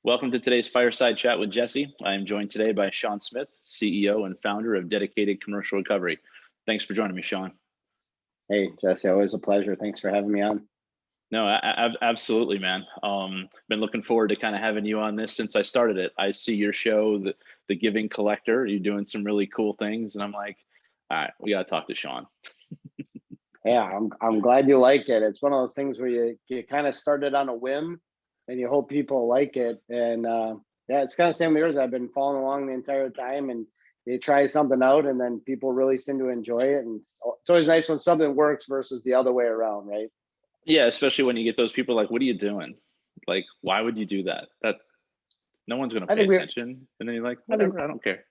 Welcome to today's Fireside Chat with Jesse. I am joined today by Shawn Smith, CEO and founder of Dedicated Commercial Recovery. Thanks for joining me, Shawn. Hey, Jesse, always a pleasure. Thanks for having me on. No, absolutely, man. Been looking forward to kind of having you on this since I started it. I see your show, the Giving Collector. You're doing some really cool things, and I'm like, all right, we got to talk to Shawn. Yeah, I'm glad you like it. It's one of those things where you kind of started on a whim, and you hope people like it. And yeah, it's kind of the same with yours. I've been following along the entire time, and you try something out, and then people really seem to enjoy it. And it's always nice when something works versus the other way around, right? Yeah, especially when you get those people like, what are you doing? Like, why would you do that? That no one's going to I pay think we, attention. And then you're like, I think, whatever, I don't care.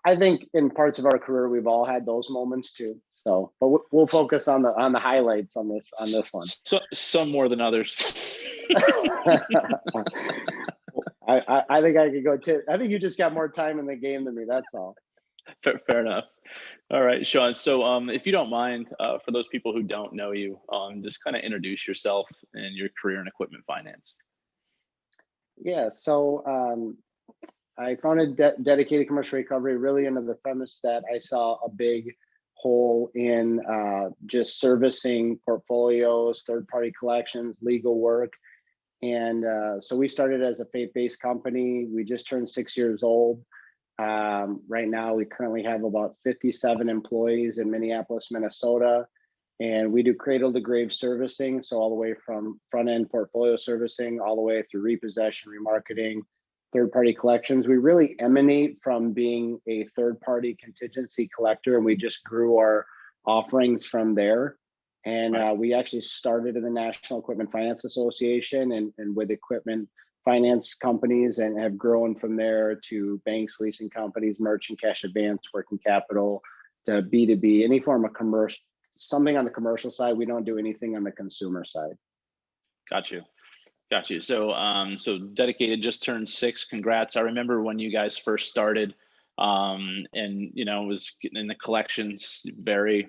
I think in parts of our career we've all had those moments too. So, but we'll focus on the highlights on this one. So some more than others. I think I could go too. I think you just got more time in the game than me. That's all. Fair enough. All right, Shawn. So if you don't mind, for those people who don't know you, just kind of introduce yourself and your career in equipment finance. Yeah. So I founded Dedicated Commercial Recovery really under the premise that I saw a big hole in just servicing portfolios, third-party collections, legal work. And so we started as a faith-based company. We just turned 6 years old. Right now, we currently have about 57 employees in Minneapolis, Minnesota. And we do cradle to grave servicing. So all the way from front end portfolio servicing, all the way through repossession, remarketing, third party collections. We really emanate from being a third party contingency collector, and we just grew our offerings from there. And we actually started in the National Equipment Finance Association and with equipment finance companies, and have grown from there to banks, leasing companies, merchant cash advance, working capital, to B2B, any form of commercial, something on the commercial side. We don't do anything on the consumer side. Got you. So so Dedicated just turned 6. Congrats. I remember when you guys first started, and it was in the collections. Very,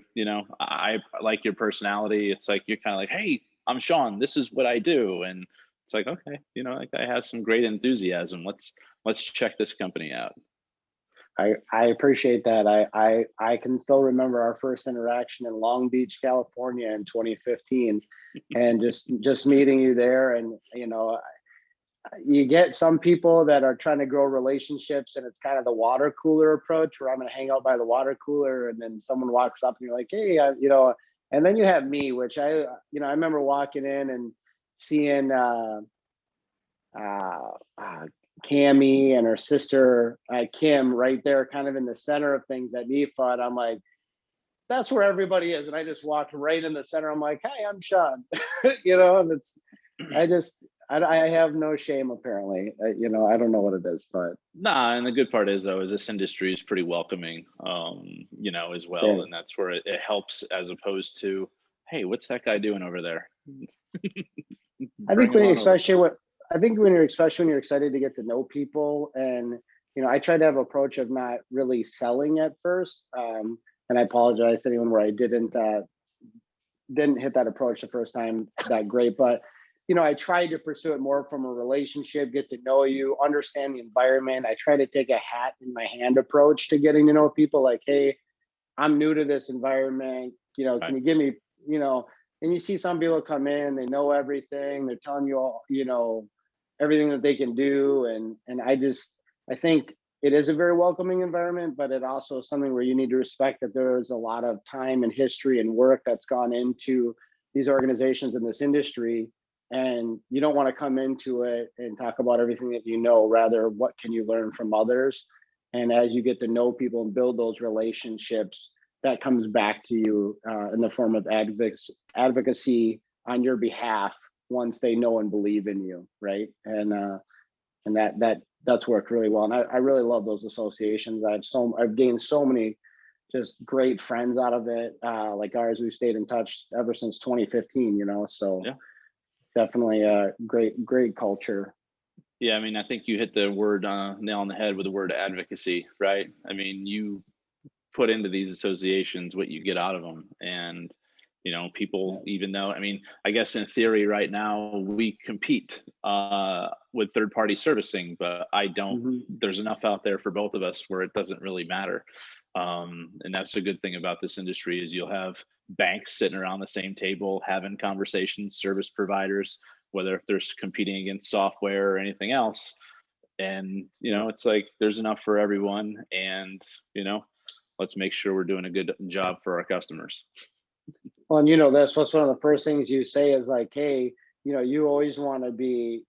I like your personality. It's like you're kind of like, hey, I'm Shawn, this is what I do. And it's like, okay, like I have some great enthusiasm. Let's check this company out. I appreciate that. I can still remember our first interaction in Long Beach, California in 2015, and just meeting you there. And you get some people that are trying to grow relationships, and it's kind of the water cooler approach, where I'm going to hang out by the water cooler, and then someone walks up and you're like, hey, and then you have me, which I remember walking in and seeing Cammy and her sister Kim right there, kind of in the center of things at NEFA. And I'm like, that's where everybody is. And I just walked right in the center. I'm like, hi, I'm Shawn. And it's, I have no shame apparently. I don't know what it is, but nah. And the good part is, though, is this industry is pretty welcoming, as well. Yeah. And that's where it helps, as opposed to, hey, what's that guy doing over there? I think when you're excited to get to know people, and I try to have an approach of not really selling at first. And I apologize to anyone where I didn't hit that approach the first time that great, but I try to pursue it more from a relationship, get to know you, understand the environment. I try to take a hat in my hand approach to getting to know people. Like, hey, I'm new to this environment. Can you give me, and you see some people come in, they know everything. They're telling you all, everything that they can do. And I think it is a very welcoming environment, but it also is something where you need to respect that there's a lot of time and history and work that's gone into these organizations in this industry. And you don't want to come into it and talk about everything that rather what can you learn from others. And as you get to know people and build those relationships, that comes back to you in the form of advocacy on your behalf once they know and believe in you, right? And that's worked really well. And I really love those associations. I've gained so many just great friends out of it. Like ours, we've stayed in touch ever since 2015, so yeah. Definitely a great culture. Yeah, I mean, I think you hit the word nail on the head with the word advocacy, right? I mean, you put into these associations what you get out of them, and people, even though, I mean, I guess in theory right now we compete with third party servicing, but I don't, there's enough out there for both of us where it doesn't really matter. And that's a good thing about this industry is you'll have banks sitting around the same table having conversations, service providers, whether if they're competing against software or anything else. And, it's like there's enough for everyone. And, let's make sure we're doing a good job for our customers. Well, and that's what's one of the first things you say is like, hey, you always want to be,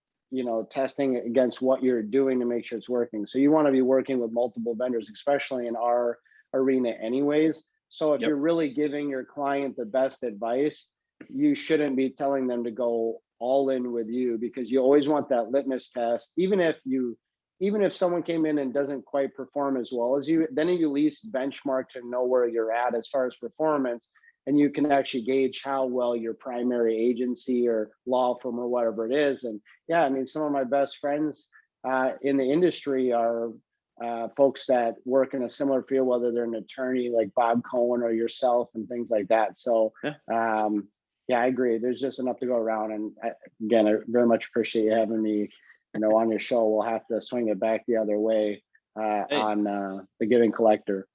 testing against what you're doing to make sure it's working. So you want to be working with multiple vendors, especially in our arena anyways. So if you're really giving your client the best advice, you shouldn't be telling them to go all in with you, because you always want that litmus test. Even if someone came in and doesn't quite perform as well as you, then you at least benchmark to know where you're at as far as performance. And you can actually gauge how well your primary agency or law firm or whatever it is. And yeah, I mean, some of my best friends in the industry are folks that work in a similar field, whether they're an attorney like Bob Cohen or yourself and things like that. So yeah, I agree. There's just enough to go around. And again, I very much appreciate you having me, on your show. We'll have to swing it back the other way on the Giving Collector.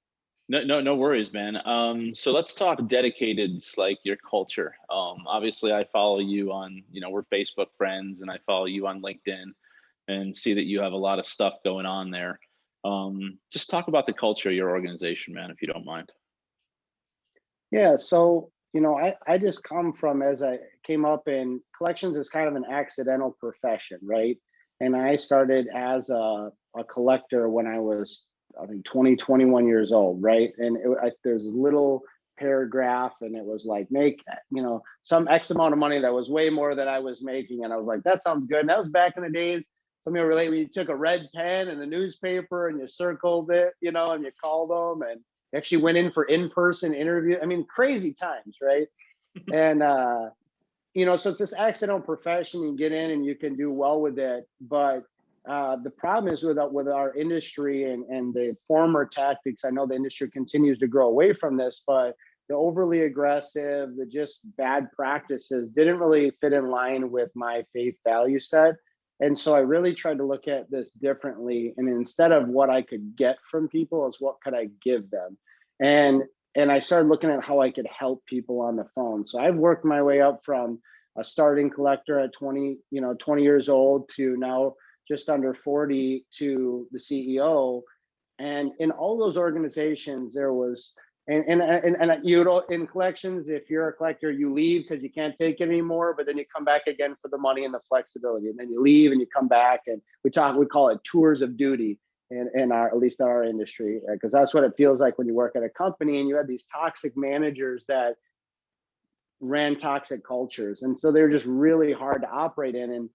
No worries, man. So let's talk dedicated, like your culture. Obviously I follow you on, we're Facebook friends, and I follow you on LinkedIn and see that you have a lot of stuff going on there. Just talk about the culture of your organization, man, if you don't mind. Yeah. So, I just come from, as I came up in collections, is kind of an accidental profession, right? And I started as a collector when I was, I think 21 years old, right? And there's a little paragraph, and it was like, make, some X amount of money that was way more than I was making. And I was like, that sounds good. And that was back in the days, some people relate, when you took a red pen and the newspaper and you circled it, and you called them and actually went in for in-person interview. I mean, crazy times, right? And, so it's this accidental profession. You get in and you can do well with it. But the problem is with our industry and the former tactics. I know the industry continues to grow away from this, but the overly aggressive, the just bad practices didn't really fit in line with my faith value set. And so I really tried to look at this differently. And instead of what I could get from people, is what could I give them? And I started looking at how I could help people on the phone. So I've worked my way up from a starting collector at 20 years old to now just under 40 to the CEO. And in all those organizations, there was, and in collections, if you're a collector, you leave because you can't take it anymore, but then you come back again for the money and the flexibility. And then you leave and you come back, and we call it tours of duty in our, at least in our industry, because that's what it feels like when you work at a company and you have these toxic managers that ran toxic cultures. And so they're just really hard to operate in. And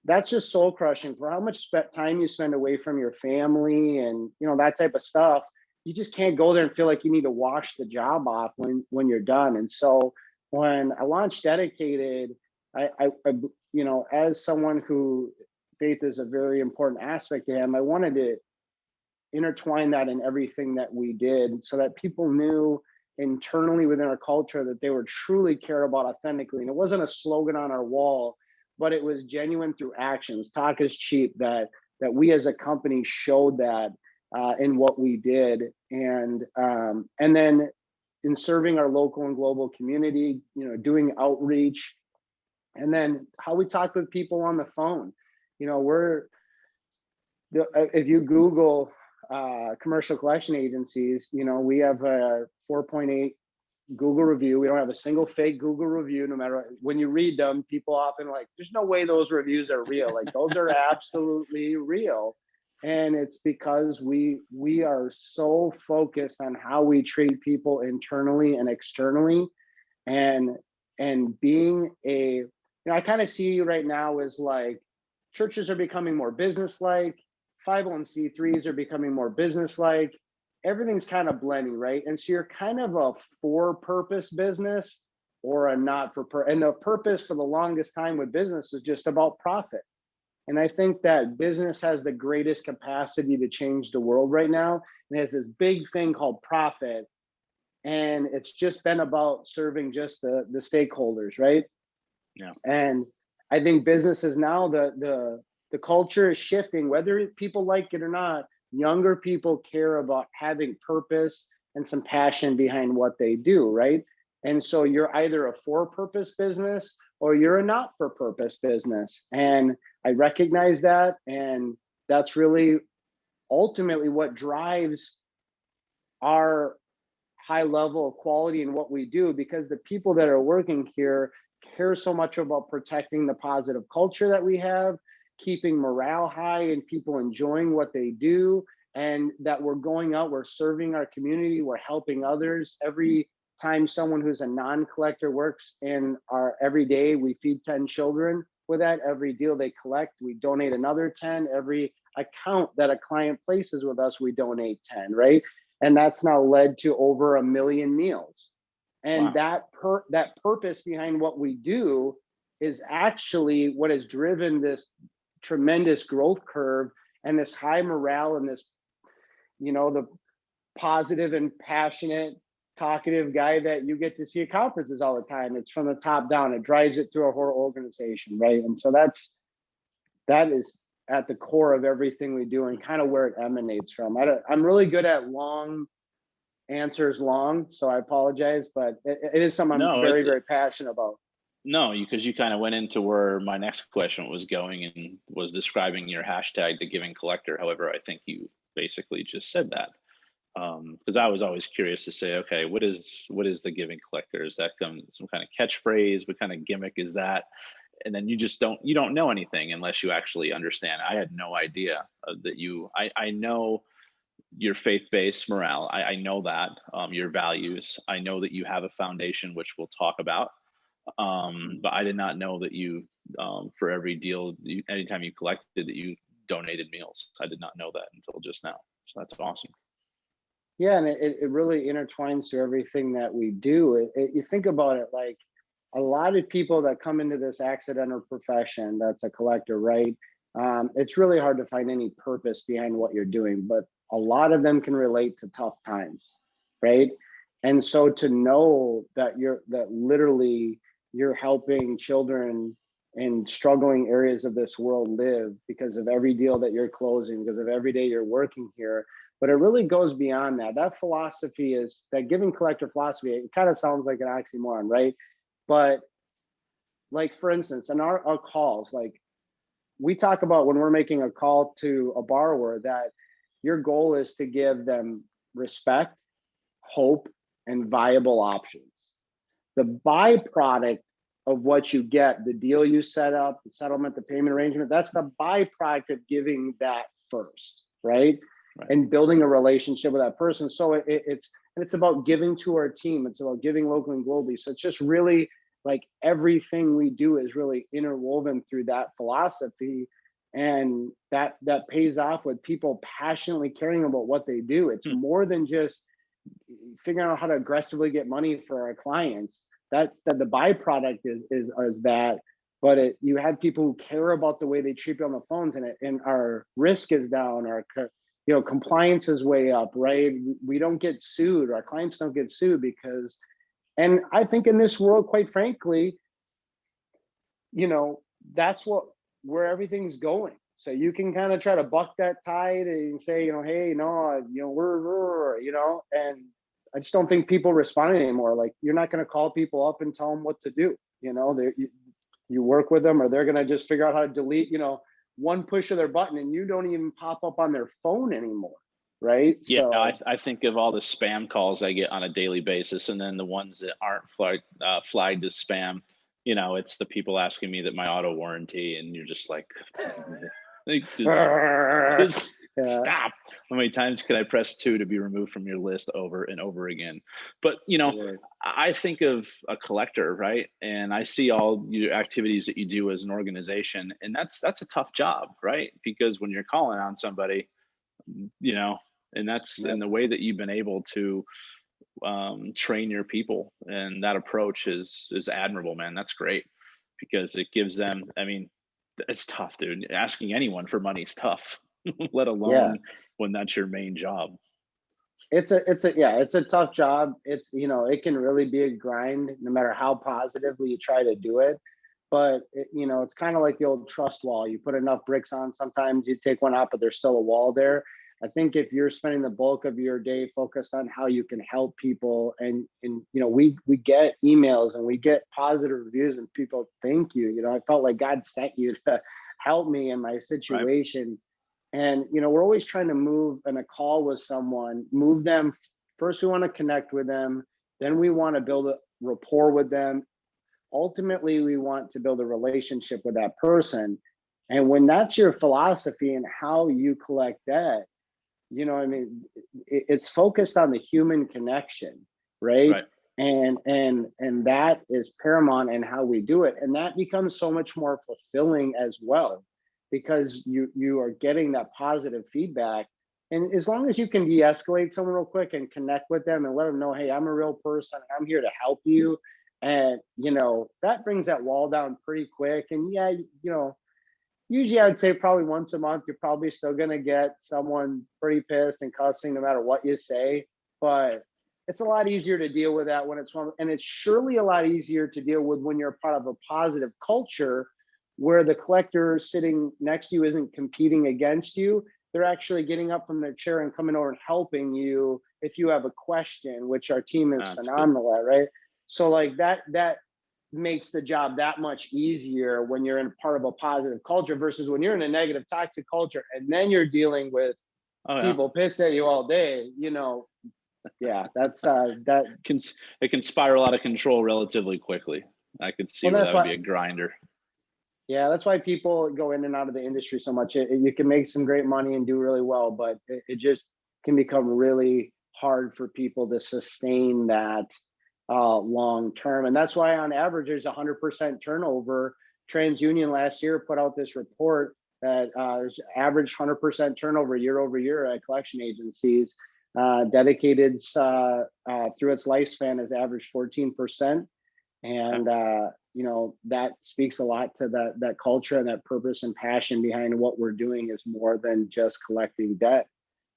that's just soul crushing for how much time you spend away from your family and, that type of stuff. You just can't go there and feel like you need to wash the job off when you're done. And so when I launched Dedicated, I as someone who faith is a very important aspect to him, I wanted to intertwine that in everything that we did so that people knew internally within our culture that they were truly cared about authentically. And it wasn't a slogan on our wall, but it was genuine through actions. Talk is cheap, that we as a company showed that in what we did. And then in serving our local and global community, doing outreach, and then how we talk with people on the phone. If you Google commercial collection agencies, we have a 4.8 Google review. We don't have a single fake Google review. No matter when you read them, people often like, there's no way those reviews are real. Like, those are absolutely real. And it's because we are so focused on how we treat people internally and externally, and being I kind of see right now as like churches are becoming more business-like, 501c3s are becoming more business-like. Everything's kind of blending, right? And so you're kind of a for-purpose business or a not-for-purpose. And the purpose for the longest time with business is just about profit. And I think that business has the greatest capacity to change the world right now. And it has this big thing called profit. and it's just been about serving just the stakeholders, right? Yeah. And I think businesses now, the culture is shifting, whether people like it or not. Younger people care about having purpose and some passion behind what they do, right? And so you're either a for-purpose business or you're a not-for-purpose business. And I recognize that. And that's really ultimately what drives our high level of quality in what we do, because the people that are working here care so much about protecting the positive culture that we have, keeping morale high and people enjoying what they do, and that we're going out, we're serving our community, we're helping others. Every time someone who's a non-collector works in our everyday, we feed 10 children with that. Every deal they collect, we donate another 10. Every account that a client places with us, we donate 10, right? And that's now led to over 1 million meals. And Wow. that purpose behind what we do is actually what has driven this tremendous growth curve and this high morale and this, the positive and passionate, talkative guy that you get to see at conferences all the time. It's from the top down. It drives it through a whole organization, right? And so that is at the core of everything we do and kind of where it emanates from. I'm really good at long answers long, so I apologize, but it is something I'm No, very, very passionate about. no, because you kind of went into where my next question was going and was describing your hashtag, the giving collector. However, I think you basically just said that. Because I was always curious to say, okay, what is the giving collector? Is that some kind of catchphrase? What kind of gimmick is that? And then you don't know anything unless you actually understand. I had no idea that I know your faith-based morale. I know that your values. I know that you have a foundation, which we'll talk about. But I did not know that you, for every deal, anytime you collected, that you donated meals. I did not know that until just now. So that's awesome. Yeah, and it really intertwines to everything that we do. You think about it, like a lot of people that come into this accidental profession, that's a collector, right? It's really hard to find any purpose behind what you're doing, but a lot of them can relate to tough times, right? And so to know that literally you're helping children in struggling areas of this world live because of every deal that you're closing, because of every day you're working here. But it really goes beyond that. That philosophy is that giving collector philosophy. It kind of sounds like an oxymoron, right? But like, for instance, in our calls, like we talk about when we're making a call to a borrower, that your goal is to give them respect, hope, and viable options. The byproduct of what you get, the deal you set up, the settlement, the payment arrangement, that's the byproduct of giving that first, right? Right. And building a relationship with that person. So it's about giving to our team. It's about giving locally and globally. So it's just really like everything we do is really interwoven through that philosophy, and that pays off with people passionately caring about what they do. It's more than just figuring out how to aggressively get money for our clients. That's that the byproduct is that, but you have people who care about the way they treat you on the phones, and our risk is down, our compliance is way up, right? We don't get sued, our clients don't get sued because, and I think in this world, quite frankly, that's where everything's going. So you can kind of try to buck that tide and say, hey, no, we're, and I just don't think people respond anymore. Like, you're not going to call people up and tell them what to do. You work with them, or they're going to just figure out how to delete, one push of their button, and you don't even pop up on their phone anymore. Right. Yeah, So I think of all the spam calls I get on a daily basis, and then the ones that aren't flagged as spam. It's the people asking me that my auto warranty, and you're just like just stop. How many times can I press 2 to be removed from your list over and over again? But I think of a collector, right? And I see all your activities that you do as an organization, and that's a tough job, right? Because when you're calling on somebody, and that's in the way that you've been able to train your people, and that approach is admirable, man. That's great, because it gives them, it's tough, dude. Asking anyone for money is tough, let alone when that's your main job. it's a tough job. It's, it can really be a grind no matter how positively you try to do it. But it's kind of like the old trust wall. You put enough bricks on, sometimes you take one out, but there's still a wall there. I think if you're spending the bulk of your day focused on how you can help people, and we get emails and we get positive reviews and people thank you. I felt like God sent you to help me in my situation. Right. And we're always trying to move in a call with someone, move them. First, we want to connect with them. Then we want to build a rapport with them. Ultimately, we want to build a relationship with that person. And when that's your philosophy and how you collect debt, it's focused on the human connection, right? And that is paramount in how we do it. And that becomes so much more fulfilling as well, because you are getting that positive feedback. And as long as you can de-escalate someone real quick and connect with them and let them know, hey, I'm a real person, I'm here to help you. And, that brings that wall down pretty quick. And usually I'd say probably once a month, you're probably still going to get someone pretty pissed and cussing no matter what you say. But it's a lot easier to deal with that when it's one. And it's surely a lot easier to deal with when you're part of a positive culture where the collector sitting next to you isn't competing against you. They're actually getting up from their chair and coming over and helping you if you have a question, which our team is phenomenal at, right? So like that makes the job that much easier when you're in part of a positive culture versus when you're in a negative, toxic culture and then you're dealing with people pissed at you all day. That's that it can spiral out of control relatively quickly. I could see where that would be a grinder. Yeah, that's why people go in and out of the industry so much. You can make some great money and do really well, but it just can become really hard for people to sustain that long term. And that's why on average there's 100% turnover. TransUnion last year put out this report that there's average 100% turnover year over year at collection agencies. Dedicated through its lifespan has averaged 14%. And that speaks a lot to that culture and that purpose and passion behind what we're doing is more than just collecting debt.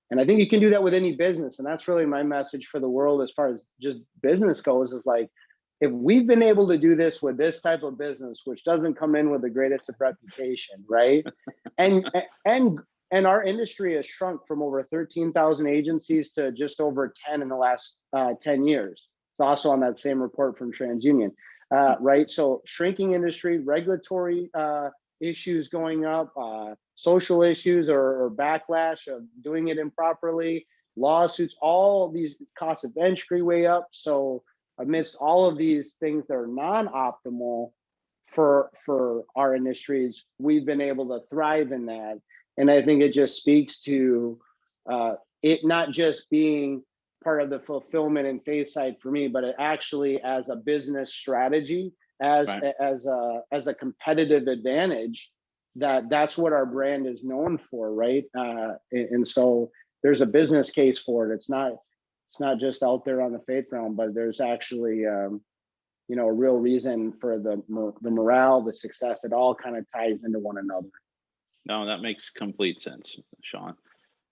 And I think you can do that with any business. And that's really my message for the world as far as just business goes, is like, if we've been able to do this with this type of business, which doesn't come in with the greatest of reputation, right? and our industry has shrunk from over 13,000 agencies to just over 10 in the last 10 years. It's also on that same report from TransUnion, right? So shrinking industry, regulatory issues going up, social issues or backlash of doing it improperly, lawsuits, all these costs of entry way up. So amidst all of these things that are non-optimal for our industries, we've been able to thrive in that. And I think it just speaks to it not just being part of the fulfillment and face side for me, but it actually as a business strategy, as a competitive advantage, that's what our brand is known for, right? And so there's a business case for it. It's not just out there on the faith realm, but there's actually a real reason for the morale, the success. It all kind of ties into one another. No, that makes complete sense, Shawn.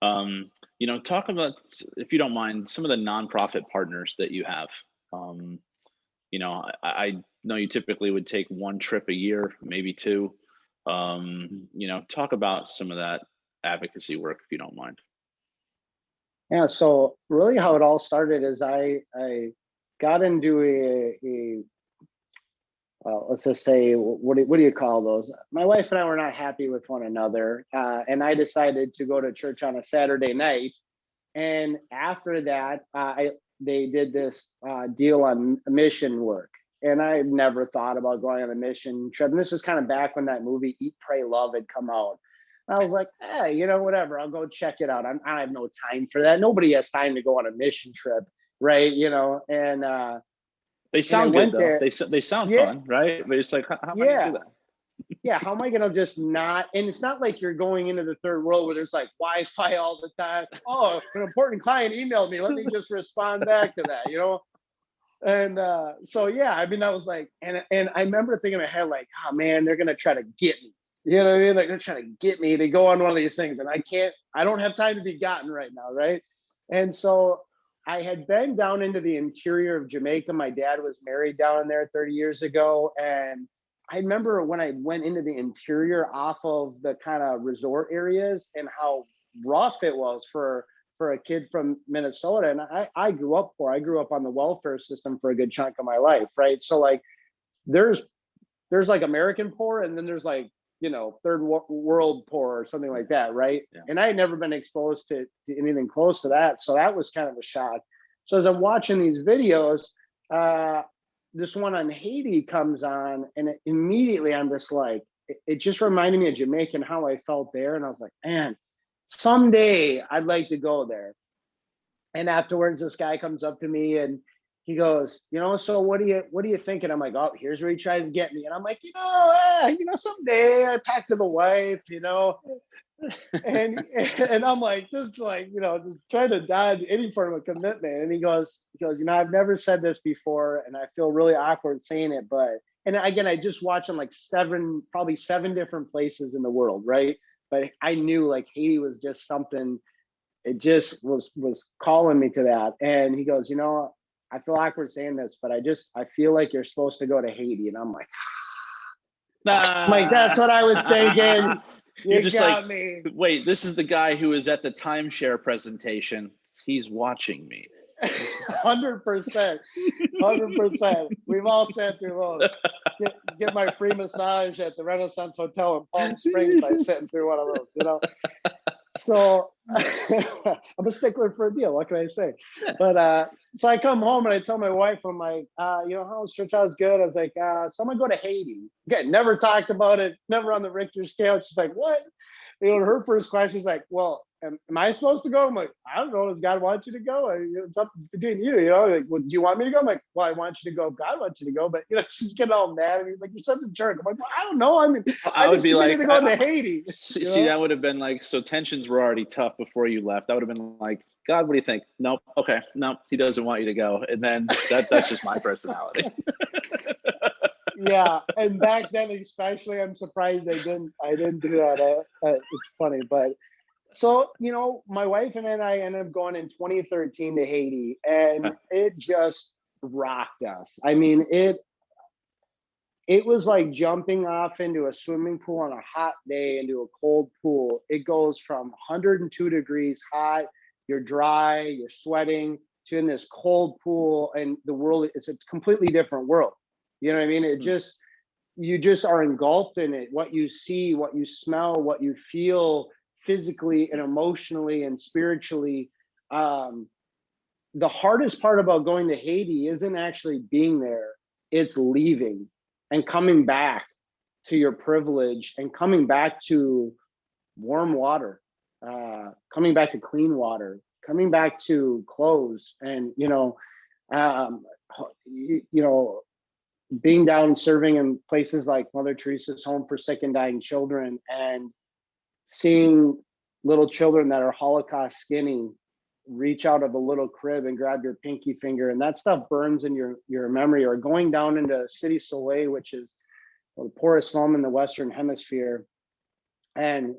Talk about, if you don't mind, some of the nonprofit partners that you have. I know you typically would take one trip a year, maybe two. Talk about some of that advocacy work, if you don't mind. Yeah, so really how it all started is I got into let's just say, what do you call those? My wife and I were not happy with one another, and I decided to go to church on a Saturday night. And after that, they did this deal on mission work. And I never thought about going on a mission trip. And this is kind of back when that movie Eat, Pray, Love had come out. And I was like, hey, whatever, I'll go check it out. I have no time for that. Nobody has time to go on a mission trip, right? And they sound good though. There. They sound fun, right? But it's like, how am I gonna do that? Yeah, how am I gonna just not? And it's not like you're going into the third world where there's like Wi-Fi all the time. Oh, an important client emailed me. Let me just respond back to that, And so yeah, I mean, that was like, and I remember thinking in my head like, oh man, they're gonna try to get me. You know what I mean? Like they're trying to get me to go on one of these things, and I don't have time to be gotten right now, right? And so I had been down into the interior of Jamaica. My dad was married down there 30 years ago. And I remember when I went into the interior off of the kind of resort areas and how rough it was for a kid from Minnesota. And I grew up poor. I grew up on the welfare system for a good chunk of my life, right? So like there's like American poor, and then there's like, you know, third world poor or something like that, right? Yeah. And I had never been exposed to anything close to that, so that was kind of a shock. So as I'm watching these videos, this one on Haiti comes on, and immediately I'm just like, it just reminded me of Jamaica and how I felt there, and I was like, man, someday I'd like to go there. And afterwards, this guy comes up to me and he goes, you know, so what do you think? And I'm like, oh, here's where he tries to get me. And I'm like, someday I talk to the wife, and I'm like, just like, just trying to dodge any form of commitment. And he goes, I've never said this before, and I feel really awkward saying it, but, and again, I just watched him like probably seven different places in the world, right? But I knew like Haiti was just something. It just was calling me to that. And he goes, I feel awkward saying this, but I feel like you're supposed to go to Haiti. And I'm like, that's what I was thinking. You're just got me. Wait, this is the guy who was at the timeshare presentation. He's watching me. 100%. We've all sat through those. Get my free massage at the Renaissance Hotel in Palm Springs by sitting through one of those, So I'm a stickler for a deal. What can I say? But so I come home and I tell my wife, I'm like, how's church? How's good? I was like, so I'm gonna go to Haiti. Again, never talked about it, never on the Richter scale. She's like, what? Her first question is like, well, am I supposed to go? I'm like, I don't know. Does God want you to go? It's up between you, Like, well, do you want me to go? I'm like, well, I want you to go. God wants you to go. But, she's getting all mad. And he's like, you're such a jerk. I'm like, well, I don't know. I mean, I would be like, to go to Haiti. See, that would have been like, so tensions were already tough before you left. That would have been like, God, what do you think? Nope. Okay. Nope. He doesn't want you to go. And then that's just my personality. Yeah, and back then especially, I'm surprised I didn't do that. It's funny, but so my wife and I ended up going in 2013 to Haiti, and it just rocked us. I mean, it was like jumping off into a swimming pool on a hot day into a cold pool. It goes from 102 degrees hot, you're dry, you're sweating, to in this cold pool, and the world, it's a completely different world. You know what I mean? You just are engulfed in it. What you see, what you smell, what you feel physically and emotionally and spiritually. The hardest part about going to Haiti isn't actually being there. It's leaving and coming back to your privilege and coming back to warm water, coming back to clean water, coming back to clothes, and being down serving in places like Mother Teresa's Home for Sick and Dying Children, and seeing little children that are Holocaust skinny reach out of a little crib and grab your pinky finger, and that stuff burns in your memory. Or going down into City Soleil, which is the poorest slum in the Western Hemisphere, and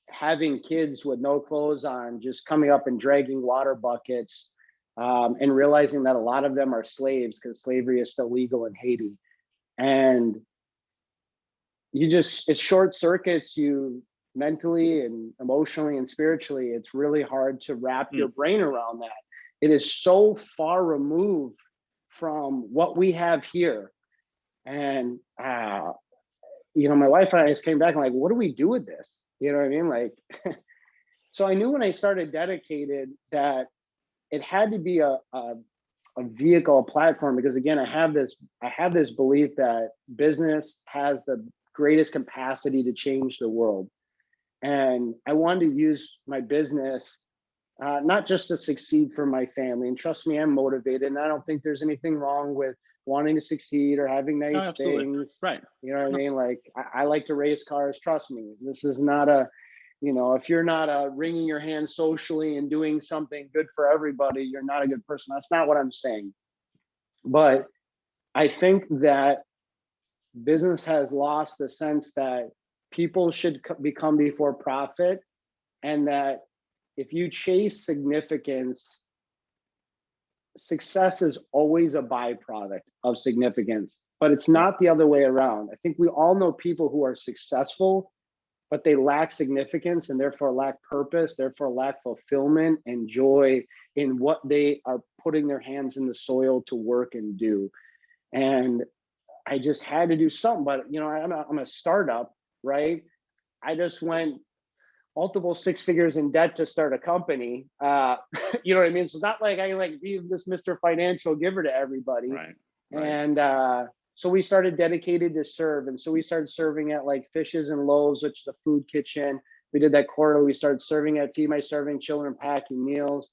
having kids with no clothes on just coming up and dragging water buckets, and realizing that a lot of them are slaves because slavery is still legal in Haiti. And it short circuits you mentally and emotionally and spiritually. It's really hard to wrap your brain around that. It is so far removed from what we have here. And, my wife and I just came back and like, what do we do with this? You know what I mean? Like, so I knew when I started Dedicated that it had to be a vehicle, a platform, because again, I have this belief that business has the greatest capacity to change the world. And I wanted to use my business, not just to succeed for my family. And trust me, I'm motivated, and I don't think there's anything wrong with wanting to succeed or having nice things. Right. You know what I mean? Like, I like to race cars. Trust me, this is not if you're not wringing your hands socially and doing something good for everybody, you're not a good person. That's not what I'm saying. But I think that business has lost the sense that people should become before profit, and that if you chase significance, success is always a byproduct of significance, but it's not the other way around. I think we all know people who are successful, but they lack significance and therefore lack purpose, therefore lack fulfillment and joy in what they are putting their hands in the soil to work and do. And I just had to do something, but I'm a startup, right? I just went multiple six figures in debt to start a company. You know what I mean? So it's not like I be this Mr. Financial giver to everybody. Right. And so we started dedicated to serve. And so we started serving at like Fishes and Loaves, which is a food kitchen. We did that quarterly. We started serving at Feed My Starving Children packing meals.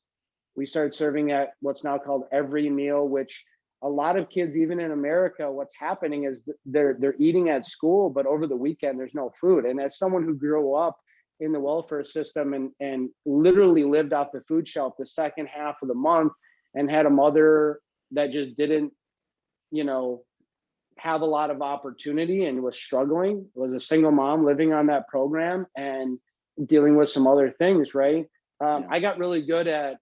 We started serving at what's now called Every Meal, which a lot of kids, even in America, what's happening is they're eating at school, but over the weekend, there's no food. And as someone who grew up in the welfare system and literally lived off the food shelf the second half of the month and had a mother that just didn't, have a lot of opportunity and was struggling, was a single mom living on that program and dealing with some other things, right? I got really good at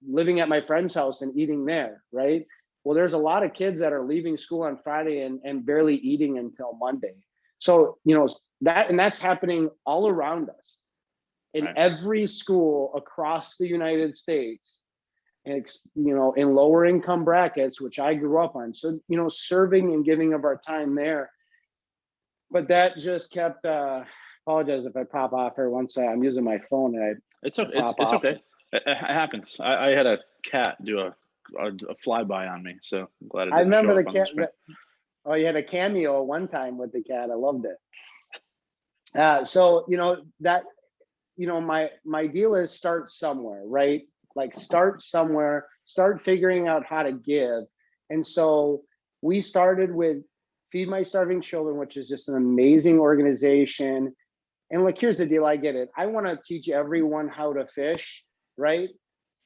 living at my friend's house and eating there, right? Well, there's a lot of kids that are leaving school on Friday and barely eating until Monday. So, that's happening all around us in every school across the United States, in lower income brackets, which I grew up on. So, serving and giving of our time there. But that just kept, apologize if I pop off here once I'm using my phone. It's okay. It happens. I had a cat do a flyby on me, so I'm glad it didn't I remember show the up on cat. You had a cameo one time with the cat. I loved it. So my deal is start somewhere, right? Like start somewhere, start figuring out how to give. And so we started with Feed My Starving Children, which is just an amazing organization. And here's the deal. I get it. I want to teach everyone how to fish, right?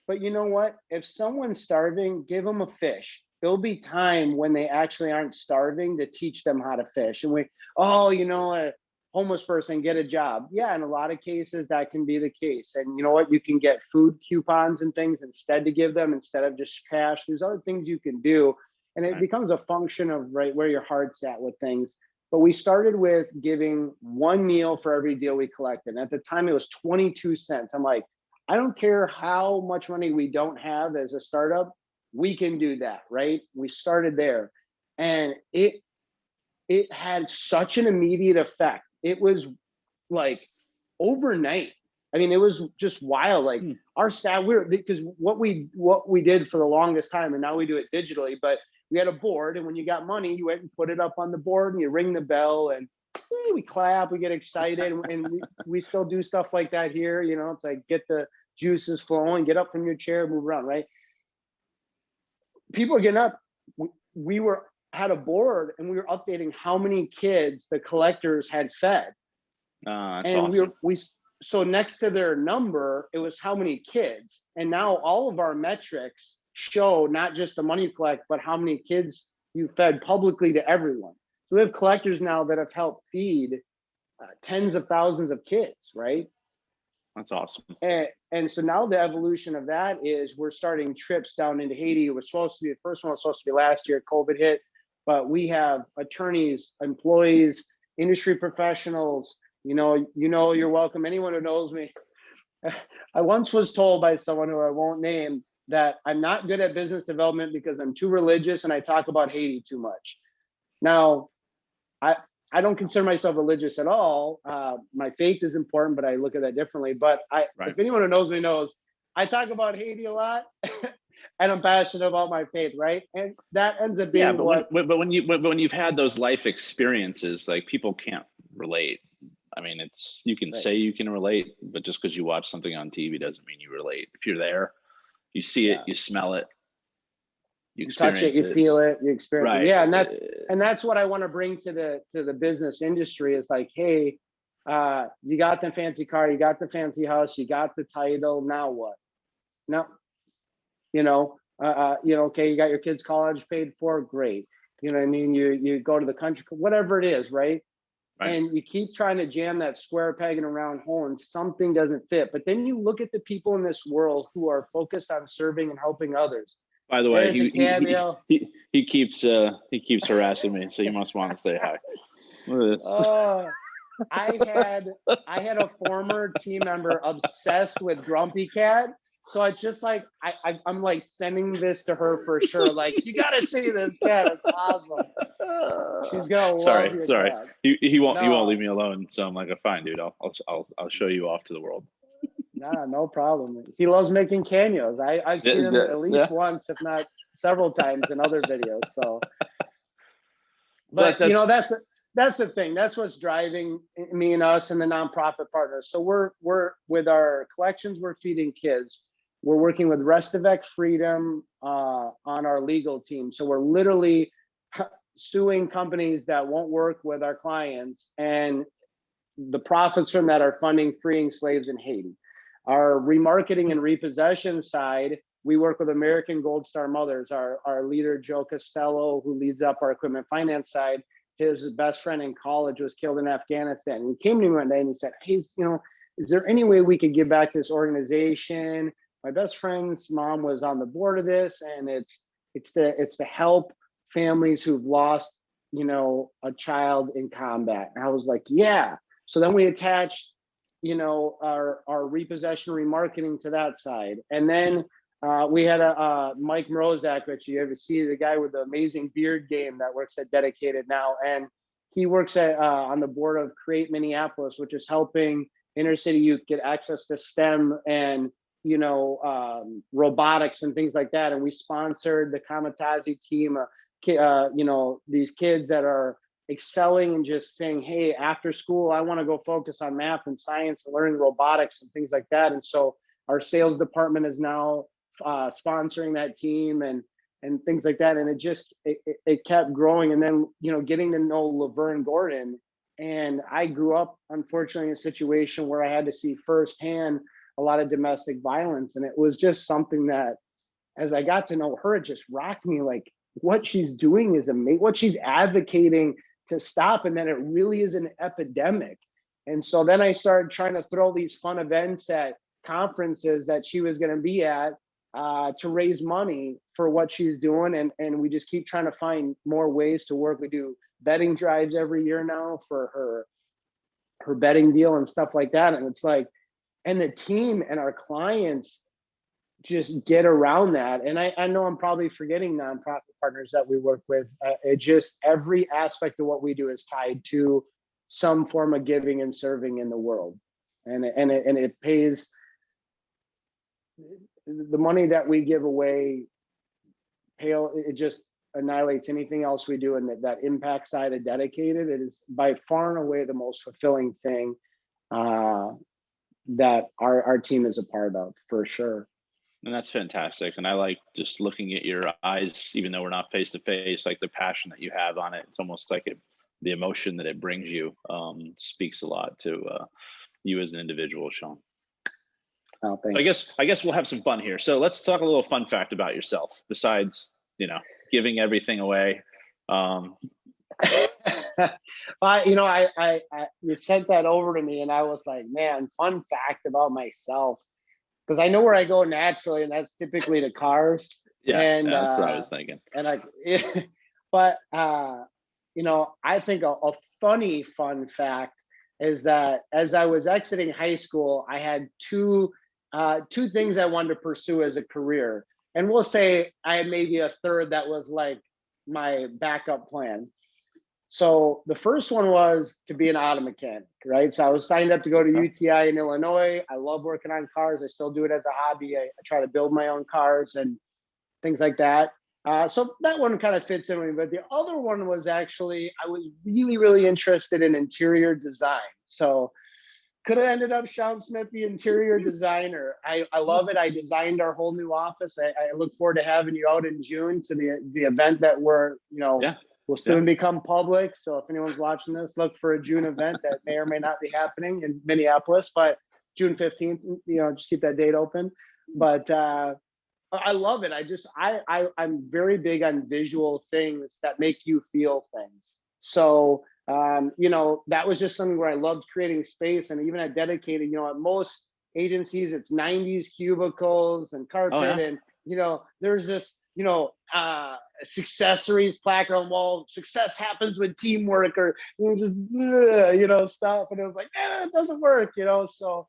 But you know what? If someone's starving, give them a fish. There'll be time when they actually aren't starving to teach them how to fish. And a homeless person, get a job. Yeah, in a lot of cases, that can be the case. And you know what? You can get food coupons and things instead to give them, instead of just cash. There's other things you can do. And it becomes a function of where your heart's at with things. But we started with giving one meal for every deal we collected. And at the time, it was 22 cents. I'm like, I don't care how much money we don't have as a startup, we can do that, right? We started there. And it had such an immediate effect. It was like overnight. I mean, it was just wild. Like our staff, because what we did for the longest time, and now we do it digitally, but we had a board, and when you got money, you went and put it up on the board and you ring the bell and we clap, we get excited, and we still do stuff like that here. It's like get the juices flowing, get up from your chair, move around, right? People are getting up. We had a board and we were updating how many kids the collectors had fed. That's and awesome. So next to their number, it was how many kids. And now all of our metrics show not just the money you collect, but how many kids you fed publicly to everyone. So we have collectors now that have helped feed tens of thousands of kids, right? That's awesome. And so now the evolution of that is we're starting trips down into Haiti. It was supposed to be, the first one was supposed to be last year, COVID hit, but we have attorneys, employees, industry professionals, you're welcome. Anyone who knows me. I once was told by someone who I won't name that I'm not good at business development because I'm too religious and I talk about Haiti too much. Now, I don't consider myself religious at all. My faith is important, but I look at that differently. But if anyone who knows me knows, I talk about Haiti a lot, and I'm passionate about my faith, right? And that ends up being when you've had those life experiences, like people can't relate. I mean, you can say you can relate, but just because you watch something on TV doesn't mean you relate. If you're there, you see it, you smell it, you touch it, you feel it, you experience it. Yeah, and that's what I want to bring to the business industry is like, hey, you got the fancy car, you got the fancy house, you got the title. Now what? Now, okay, you got your kids' college paid for, great. You know what I mean? You go to the country, whatever it is, right? And you keep trying to jam that square peg in a round hole and something doesn't fit. But then you look at the people in this world who are focused on serving and helping others. By the way, There's the cameo. he keeps harassing me, so you must want to say hi. Look at this. I had a former team member obsessed with Grumpy Cat. So it's just like I'm like sending this to her for sure. Like, you gotta see this cat. It's awesome. She's gonna love your cat. He won't leave me alone. So I'm like, fine, dude. I'll show you off to the world. Nah, no problem. He loves making cameos. I've seen him at least once, if not several times in other videos. So, but you know, that's the thing. That's what's driving me and us and the nonprofit partners. So we're with our collections, we're feeding kids. We're working with Restovac Freedom on our legal team. So we're literally suing companies that won't work with our clients, and the profits from that are funding freeing slaves in Haiti. Our remarketing and repossession side, we work with American Gold Star Mothers. Our leader, Joe Costello, who leads up our equipment finance side, his best friend in college was killed in Afghanistan. And he came to me one day and he said, hey, you know, is there any way we could give back to this organization? My best friend's mom was on the board of this, and it's to help families who've lost, you know, a child in combat. And I was like, yeah. So then we attached, you know, our repossession remarketing to that side. And then we had a Mike Morozak, which you ever see, the guy with the amazing beard game that works at Dedicated now. And he works at on the board of Create Minneapolis, which is helping inner city youth get access to STEM and, you know, robotics and things like that. And we sponsored the Kamikaze team, you know, these kids that are excelling and just saying, hey, after school, I want to go focus on math and science and learning robotics and things like that. And so our sales department is now sponsoring that team and things like that. And it kept growing. And then, you know, getting to know Laverne Gordon. And I grew up, unfortunately, in a situation where I had to see firsthand a lot of domestic violence. And it was just something that, as I got to know her, it just rocked me. Like, what she's doing is amazing, what she's advocating to stop, and then it really is an epidemic. And so then I started trying to throw these fun events at conferences that she was going to be at to raise money for what she's doing. And we just keep trying to find more ways to work. We do betting drives every year now for her betting deal and stuff like that. And it's like, and the team and our clients just get around that. And I know I'm probably forgetting nonprofit partners that we work with. It just, every aspect of what we do is tied to some form of giving and serving in the world. And it pays, the money that we give away, it just annihilates anything else we do. And that impact side of Dedicated, it is by far and away the most fulfilling thing that our team is a part of, for sure. And that's fantastic. And I like just looking at your eyes, even though we're not face to face, like the passion that you have on it. It's almost like the emotion that it brings you speaks a lot to you as an individual, Shawn. Oh, so I guess we'll have some fun here. So let's talk a little fun fact about yourself, besides, you know, giving everything away. You know, you sent that over to me and I was like, man, fun fact about myself. Because I know where I go naturally, and that's typically to cars. Yeah, and that's what I was thinking. But you know, I think a funny fun fact is that as I was exiting high school, I had two things I wanted to pursue as a career, and we'll say I had maybe a third that was like my backup plan. So the first one was to be an auto mechanic, right? So I was signed up to go to UTI in Illinois. I love working on cars. I still do it as a hobby. I try to build my own cars and things like that. So that one kind of fits in with me. But the other one was actually, I was really, really interested in interior design. So could have ended up Shawn Smith, the interior designer. I love it. I designed our whole new office. I look forward to having you out in June to the event that we're, you know, will soon become public. So if anyone's watching this, look for a June event that may or may not be happening in Minneapolis, but June 15th, you know, just keep that date open. But I love it. I'm very big on visual things that make you feel things. So, you know, that was just something where I loved creating space. And even at Dedicated, you know, at most agencies, it's 90s cubicles and carpet. And, you know, there's this accessories placard on the wall. Success happens with teamwork, or just stuff. And it was like, it doesn't work, So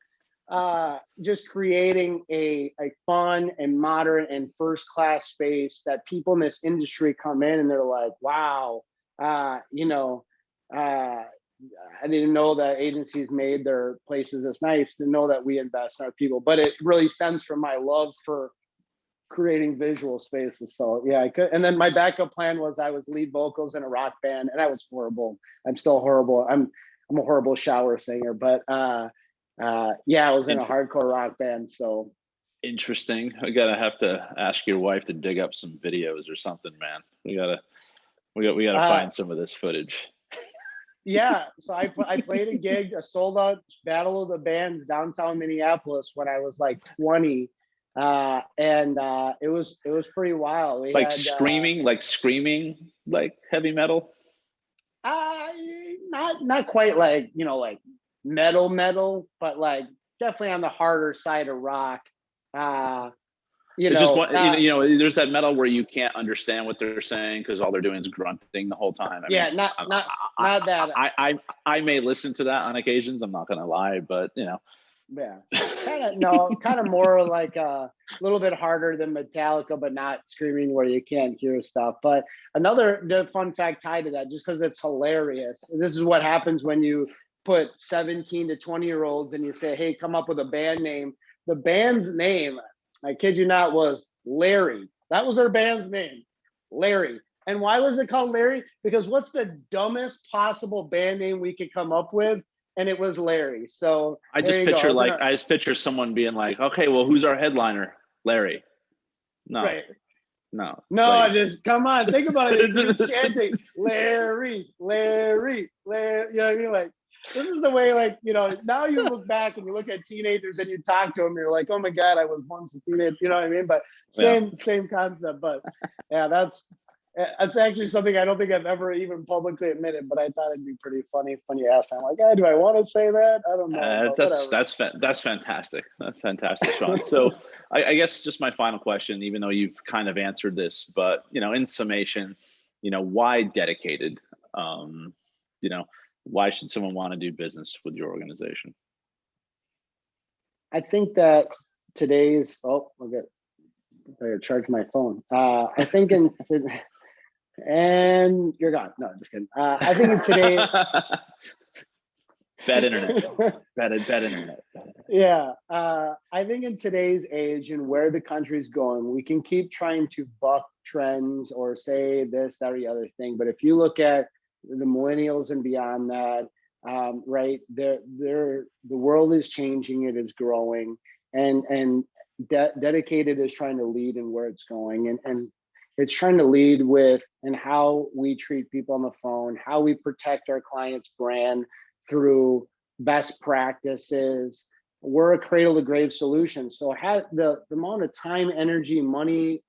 just creating a fun and modern and first class space that people in this industry come in and they're like, wow, I didn't know that agencies made their places this nice, to know that we invest in our people. But it really stems from my love for creating visual spaces. So yeah, I could. And then my backup plan was I was lead vocals in a rock band, and I was horrible. I'm still horrible. I'm a horrible shower singer, but yeah, I was in a hardcore rock band. So interesting. I gotta have to ask your wife to dig up some videos or something, man. We gotta find some of this footage. Yeah, so I played a gig, a sold out Battle of the Bands downtown Minneapolis when I was like 20. And it was pretty wild. We like had, screaming, like heavy metal. Not quite like like metal, but like definitely on the harder side of rock. There's that metal where you can't understand what they're saying because all they're doing is grunting the whole time. Not that. I may listen to that on occasions. I'm not gonna lie, but Yeah, kind of more like a little bit harder than Metallica, but not screaming where you can't hear stuff. But another fun fact tied to that, just because it's hilarious. This is what happens when you put 17 to 20-year-olds and you say, hey, come up with a band name. The band's name, I kid you not, was Larry. That was our band's name, Larry. And why was it called Larry? Because what's the dumbest possible band name we could come up with? And it was Larry. So I just picture someone being like, okay, well, who's our headliner? Larry. No. Right. No. Just come on, think about it. You're chanting Larry, Larry, Larry. You know what I mean? Like, this is the way, like, now you look back and you look at teenagers and you talk to them, you're like, oh my God, I was once a teenager. You know what I mean? But same concept. But yeah, that's actually something I don't think I've ever even publicly admitted, but I thought it'd be pretty funny when you asked me. I'm like, do I want to say that? I don't know. That's fantastic. That's fantastic, Shawn. So I guess just my final question, even though you've kind of answered this, but in summation, why dedicated? Why should someone want to do business with your organization? I think that today's I gotta charge my phone. I think and you're gone. No, just kidding. I think in today, bad internet. Yeah, I think in today's age and where the country's going, we can keep trying to buck trends or say this, that, or the other thing. But if you look at the millennials and beyond that, right, the world is changing. It is growing, and dedicated is trying to lead in where it's going, and it's trying to lead with and how we treat people on the phone, how we protect our clients' brand through best practices. We're a cradle to grave solution. So the amount of time, energy, money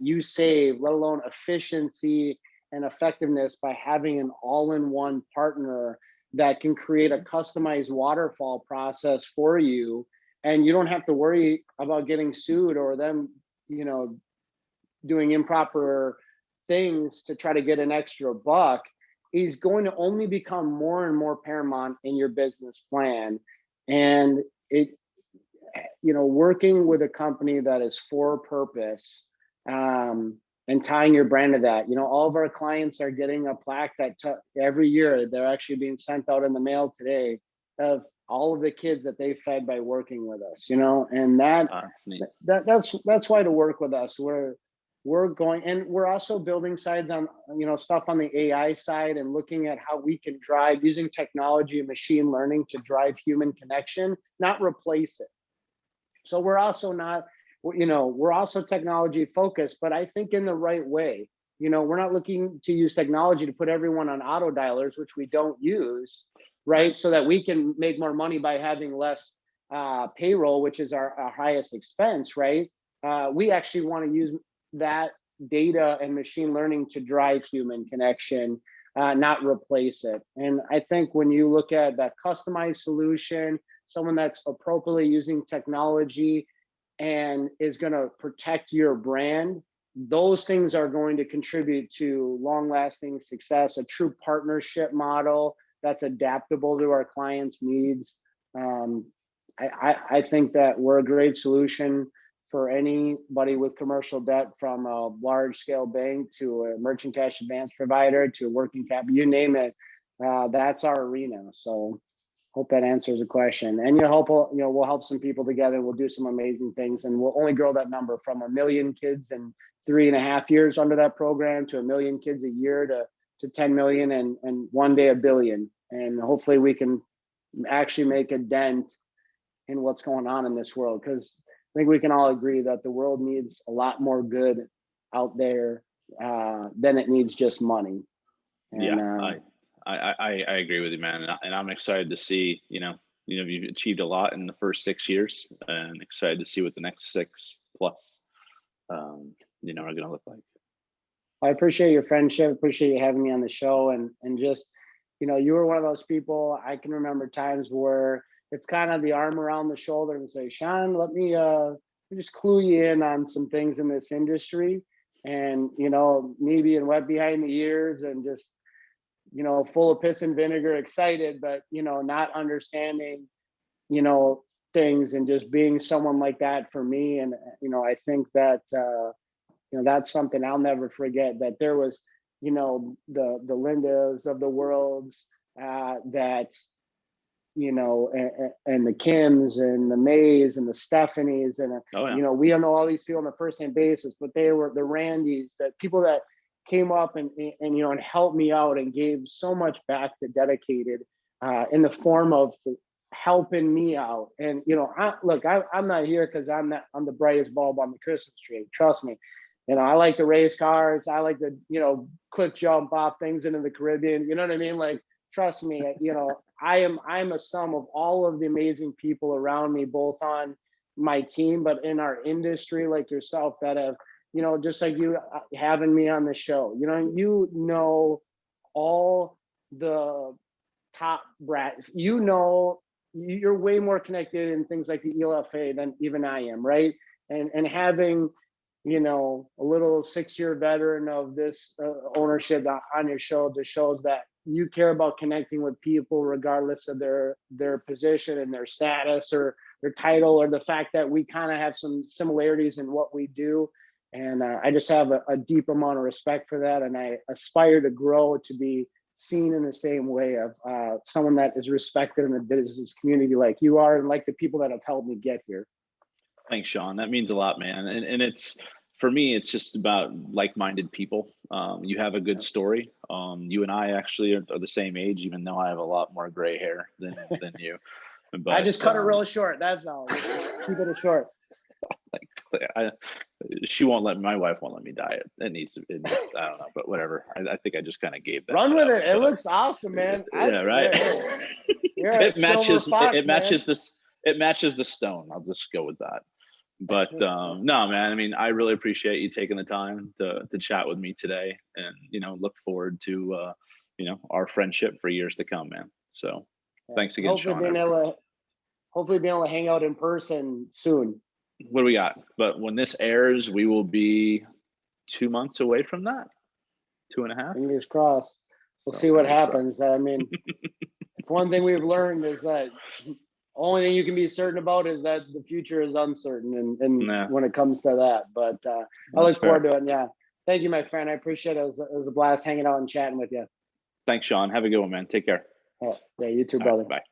you save, let alone efficiency and effectiveness by having an all-in-one partner that can create a customized waterfall process for you, and you don't have to worry about getting sued or them, doing improper things to try to get an extra buck, is going to only become more and more paramount in your business plan. And working with a company that is for purpose, and tying your brand to that. All of our clients are getting a plaque that every year they're actually being sent out in the mail today of all of the kids that they fed by working with us, and that's why to work with us. We're going, and we're also building sides on, stuff on the AI side and looking at how we can drive using technology and machine learning to drive human connection, not replace it. So we're also we're also technology focused, but I think in the right way. We're not looking to use technology to put everyone on auto dialers, which we don't use, right? So that we can make more money by having less payroll, which is our highest expense, right? We actually want to use that data and machine learning to drive human connection, not replace it. And I think when you look at that customized solution, someone that's appropriately using technology and is going to protect your brand those things are going to contribute to long-lasting success, a true partnership model that's adaptable to our clients' needs. I think that we're a great solution for anybody with commercial debt, from a large-scale bank to a merchant cash advance provider to a working capital, you name it. That's our arena. So hope that answers the question. And we'll help some people together. We'll do some amazing things, and we'll only grow that number from 1 million kids in 3.5 years under that program to 1 million kids a year to 10 million and one day 1 billion. And hopefully we can actually make a dent in what's going on in this world, because I think we can all agree that the world needs a lot more good out there than it needs just money. And, yeah, I agree with you, man, and I'm excited to see. You've achieved a lot in the first 6 years, and excited to see what the next 6 plus, are going to look like. I appreciate your friendship. Appreciate you having me on the show, and just, you were one of those people. I can remember times where it's kind of the arm around the shoulder and say, Shawn, let me just clue you in on some things in this industry. And, me being wet behind the ears and just, full of piss and vinegar, excited, but, not understanding, things, and just being someone like that for me. And, I think that, that's something I'll never forget, that there was, the Lindas of the world that, and the Kims and the Mays and the Stephanies and, we don't know all these people on a first-name basis, but they were the Randys, that people that came up and helped me out and gave so much back to Dedicated in the form of helping me out. And, I'm not here because I'm the brightest bulb on the Christmas tree. Trust me. I like to race cars. I like to, cliff jump off things into the Caribbean. You know what I mean? Like, trust me, I'm a sum of all of the amazing people around me, both on my team, but in our industry, like yourself, that have, just like you having me on the show, all the top brats, you're way more connected in things like the ELFA than even I am. Right. And having, a little 6-year veteran of this ownership on your show just shows that you care about connecting with people regardless of their position and their status or their title, or the fact that we kind of have some similarities in what we do. And I just have a deep amount of respect for that. And I aspire to grow to be seen in the same way of someone that is respected in the business community like you are, and like the people that have helped me get here. Thanks, Shawn. That means a lot, man. And it's, for me, it's just about like-minded people. You have a good story. You and I actually are the same age, even though I have a lot more gray hair than you. But I just cut it real short. That's all. Keep it short. My wife won't let me dye it. It needs, I don't know, but whatever. I think I just kind of gave that. Run with it. It looks awesome, man. Yeah, right. It matches the stone. I'll just go with that. But no, man, I mean, I really appreciate you taking the time to chat with me today, and look forward to our friendship for years to come, man. So thanks again, Shawn. Hopefully being able to hang out in person soon. What do we got? But when this airs, we will be 2 months away from that. 2.5. Fingers crossed. We'll see what happens. I mean, one thing we've learned is that only thing you can be certain about is that the future is uncertain, and when it comes to that. But I look forward to it. Yeah. Thank you, my friend. I appreciate it. It was a blast hanging out and chatting with you. Thanks, Shawn. Have a good one, man. Take care. Yeah, you too, brother. Right, bye.